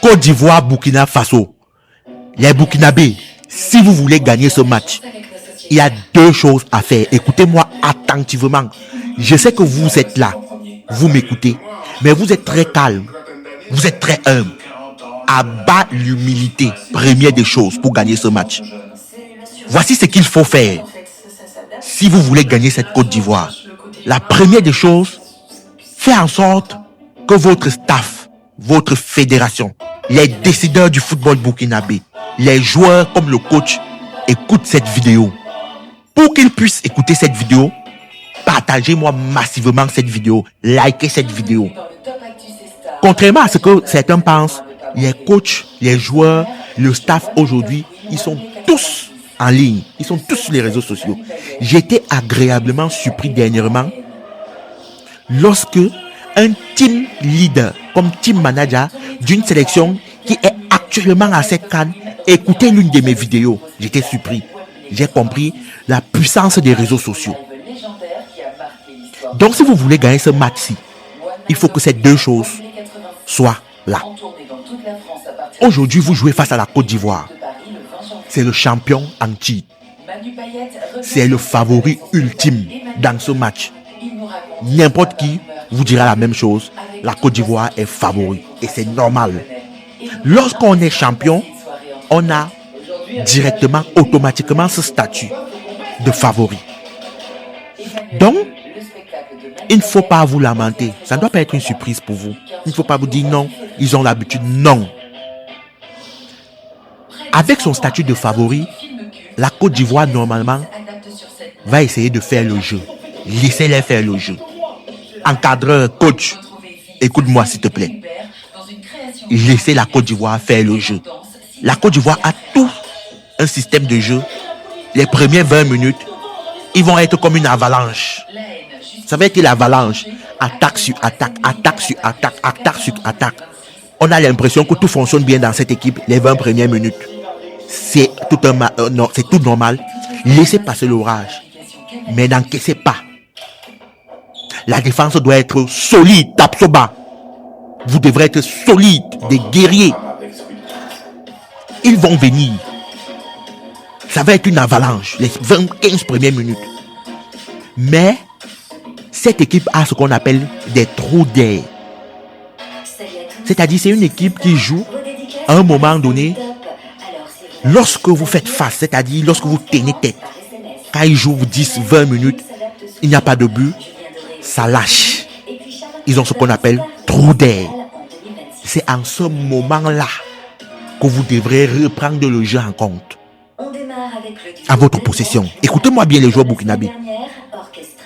Côte d'Ivoire, Burkina Faso. Les Burkinabés, si vous voulez gagner ce match, il y a deux choses à faire. Écoutez-moi attentivement. Je sais que vous êtes là, vous m'écoutez, mais vous êtes très calme, vous êtes très humble. Abat l'humilité, première des choses pour gagner ce match. Voici ce qu'il faut faire si vous voulez gagner cette Côte d'Ivoire. La première des choses, faites en sorte que votre staff, votre fédération, les décideurs du football burkinabé, les joueurs comme le coach écoutent cette vidéo. Pour qu'ils puissent écouter cette vidéo, partagez-moi massivement cette vidéo, likez cette vidéo. Contrairement à ce que certains pensent, les coachs, les joueurs, le staff aujourd'hui, ils sont tous en ligne. Ils sont tous sur les réseaux sociaux. J'étais agréablement surpris dernièrement lorsque un team leader, comme team manager d'une sélection qui est actuellement à cette CAN, écoutait l'une de mes vidéos. J'étais surpris. J'ai compris la puissance des réseaux sociaux. Donc si vous voulez gagner ce match-ci, il faut que ces deux choses soient là. Aujourd'hui, vous jouez face à la Côte d'Ivoire. C'est le champion en titre. C'est le favori ultime dans ce match. N'importe qui vous dira la même chose. La Côte d'Ivoire est favori. Et c'est normal. Lorsqu'on est champion, on a directement, automatiquement ce statut de favori. Donc, il ne faut pas vous lamenter. Ça ne doit pas être une surprise pour vous. Il ne faut pas vous dire non, ils ont l'habitude. Non. Avec son statut de favori, la Côte d'Ivoire, normalement, va essayer de faire le jeu. Laissez-les faire le jeu. Encadreur, coach, écoute-moi s'il te plaît. Laissez la Côte d'Ivoire faire le jeu. La Côte d'Ivoire a tout un système de jeu. Les premières 20 minutes, ils vont être comme une avalanche. Ça va être l'avalanche. Attaque sur attaque, attaque sur attaque, attaque sur attaque. On a l'impression que tout fonctionne bien dans cette équipe les 20 premières minutes. C'est tout, c'est tout normal. Laissez passer l'orage. Mais n'encaissez pas. La défense doit être solide, Tapsoba. Vous devrez être solide, des guerriers. Ils vont venir. Ça va être une avalanche, les 15 premières minutes. Mais cette équipe a ce qu'on appelle des trous d'air. C'est-à-dire, c'est une équipe qui joue à un moment donné, lorsque vous faites face, c'est-à-dire lorsque vous tenez tête. Quand ils jouent 10, 20 minutes, il n'y a pas de but, ça lâche. Ils ont ce qu'on appelle trou d'air. C'est en ce moment-là que vous devrez reprendre le jeu en compte. À votre possession. Écoutez-moi bien les joueurs burkinabés.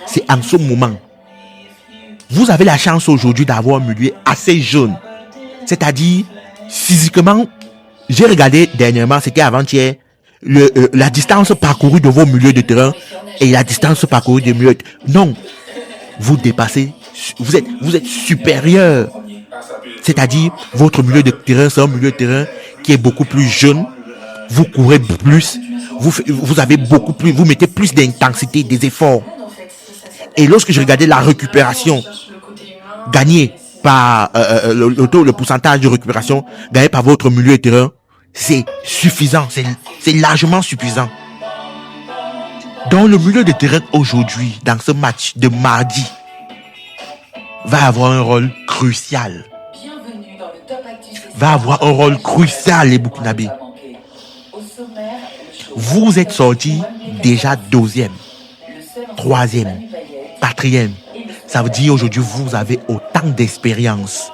C'est en ce moment. Vous avez la chance aujourd'hui d'avoir un milieu assez jeune. C'est-à-dire, physiquement, j'ai regardé dernièrement, c'était avant-hier, la distance parcourue de vos milieux de terrain et la distance parcourue des milieux. Non, vous dépassez, vous êtes supérieur. C'est-à-dire, votre milieu de terrain, c'est un milieu de terrain qui est beaucoup plus jeune. Vous courez plus, vous avez beaucoup plus, vous mettez plus d'intensité, des efforts. Et lorsque je regardais la récupération gagnée par le pourcentage de récupération gagné par votre milieu de terrain, c'est suffisant, c'est largement suffisant. Donc le milieu de terrain aujourd'hui, dans ce match de mardi, va avoir un rôle crucial. Va avoir un rôle crucial, les Burkinabés. Vous êtes sortis déjà 2e, 3e, 4e. Ça veut dire aujourd'hui vous avez autant d'expérience.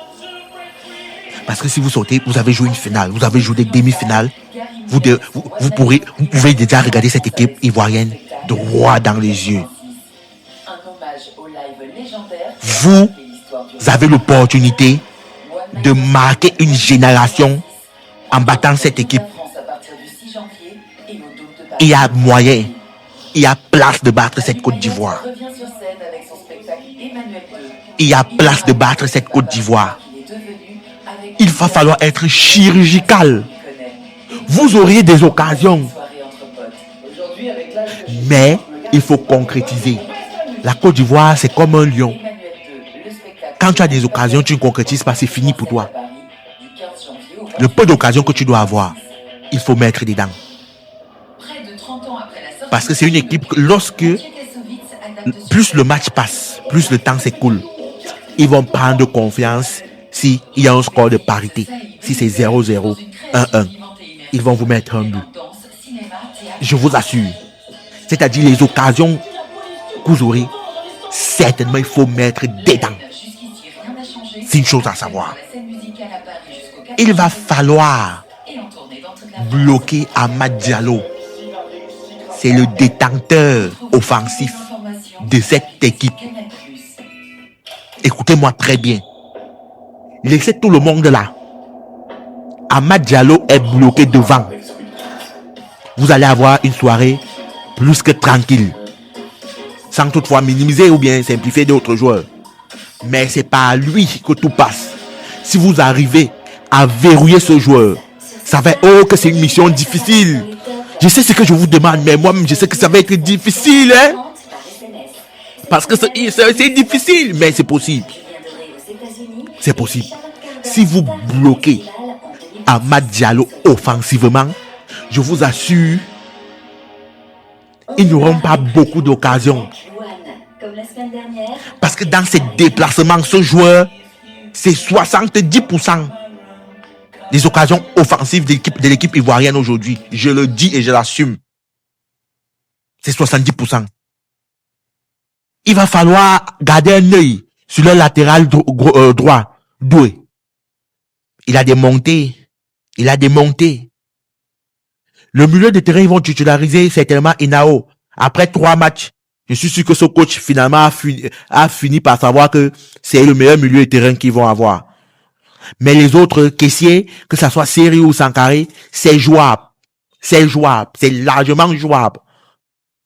Parce que si vous sortez, vous avez joué une finale, vous avez joué des demi-finales, vous pouvez déjà regarder cette équipe ivoirienne droit dans les yeux. Vous avez l'opportunité de marquer une génération en battant cette équipe. Il y a moyen, il y a place de battre cette Côte d'Ivoire. Il y a place de battre cette Côte d'Ivoire. Il va falloir être chirurgical. Vous auriez des occasions. Mais il faut concrétiser. La Côte d'Ivoire, c'est comme un lion. Quand tu as des occasions, tu ne concrétises pas, c'est fini pour toi. le peu d'occasions que tu dois avoir, il faut mettre dedans. Parce que c'est une équipe que lorsque plus le match passe, plus le temps s'écoule, ils vont prendre confiance s'il y a un score de parité. Si c'est 0-0, 1-1, ils vont vous mettre un but. Je vous assure. C'est-à-dire les occasions que vous aurez, certainement il faut mettre dedans. C'est une chose à savoir. Il va falloir bloquer Amad Diallo. C'est le détenteur offensif de cette équipe. Écoutez-moi très bien. Laissez tout le monde là. Amad Diallo est bloqué devant. Vous allez avoir une soirée plus que tranquille. Sans toutefois minimiser ou bien simplifier d'autres joueurs. Mais c'est pas à lui que tout passe. Si vous arrivez à verrouiller ce joueur, ça va être, que c'est une mission difficile. Je sais ce que je vous demande, mais moi-même, je sais que ça va être difficile, hein. Parce que c'est difficile, mais c'est possible. C'est possible. Si vous bloquez Amad Diallo offensivement, je vous assure, ils n'auront pas beaucoup d'occasions. Parce que dans ces déplacements, ce joueur, c'est 70% des occasions offensives de l'équipe ivoirienne aujourd'hui. Je le dis et je l'assume. C'est 70%. Il va falloir garder un œil sur le latéral droit, Doué. Il a des montées. Le milieu de terrain, ils vont titulariser certainement Inao. Après 3 matchs, je suis sûr que ce coach finalement a fini par savoir que c'est le meilleur milieu de terrain qu'ils vont avoir. Mais les autres caissiers, que ça soit Seri ou Sankaré, c'est jouable. C'est largement jouable.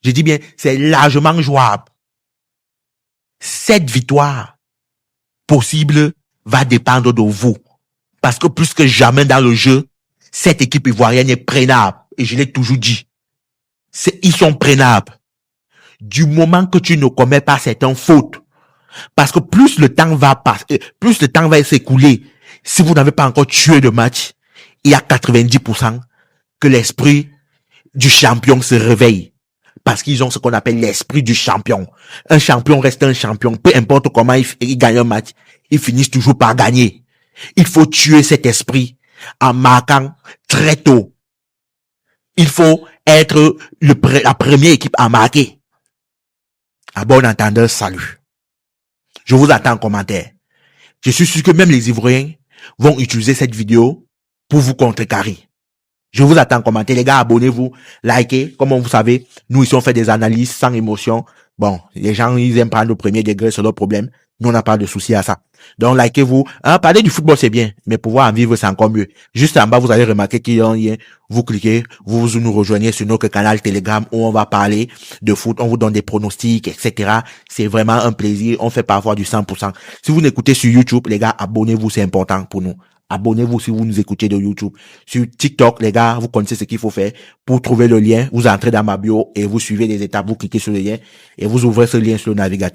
Je dis bien, c'est largement jouable. Cette victoire possible va dépendre de vous. Parce que plus que jamais dans le jeu, cette équipe ivoirienne est prenable. Et je l'ai toujours dit. Ils sont prenables. Du moment que tu ne commets pas certaines fautes. Parce que plus le temps va passer, plus le temps va s'écouler. Si vous n'avez pas encore tué de match, il y a 90% que l'esprit du champion se réveille. Parce qu'ils ont ce qu'on appelle l'esprit du champion. Un champion reste un champion. Peu importe comment il gagne un match, ils finissent toujours par gagner. Il faut tuer cet esprit en marquant très tôt. Il faut être la première équipe à marquer. À bon entendeur, salut. Je vous attends en commentaire. Je suis sûr que même les Ivoiriens vont utiliser cette vidéo pour vous contrecarrer. Je vous attends en commentaire. Les gars, abonnez-vous, likez. Comme vous savez, nous ici on fait des analyses sans émotion. Bon, les gens, ils aiment prendre le premier degré, c'est leur problème. Nous, on n'a pas de souci à ça. Donc, likez-vous. Parler du football, c'est bien. Mais pouvoir en vivre, c'est encore mieux. Juste en bas, vous allez remarquer qu'il y a un lien. Vous cliquez, vous nous rejoignez sur notre canal Telegram où on va parler de foot. On vous donne des pronostics, etc. C'est vraiment un plaisir. On fait parfois du 100%. Si vous n'écoutez sur YouTube, les gars, abonnez-vous, c'est important pour nous. Abonnez-vous si vous nous écoutez de YouTube. Sur TikTok, les gars, vous connaissez ce qu'il faut faire. Pour trouver le lien, vous entrez dans ma bio et vous suivez les étapes, vous cliquez sur le lien et vous ouvrez ce lien sur le navigateur.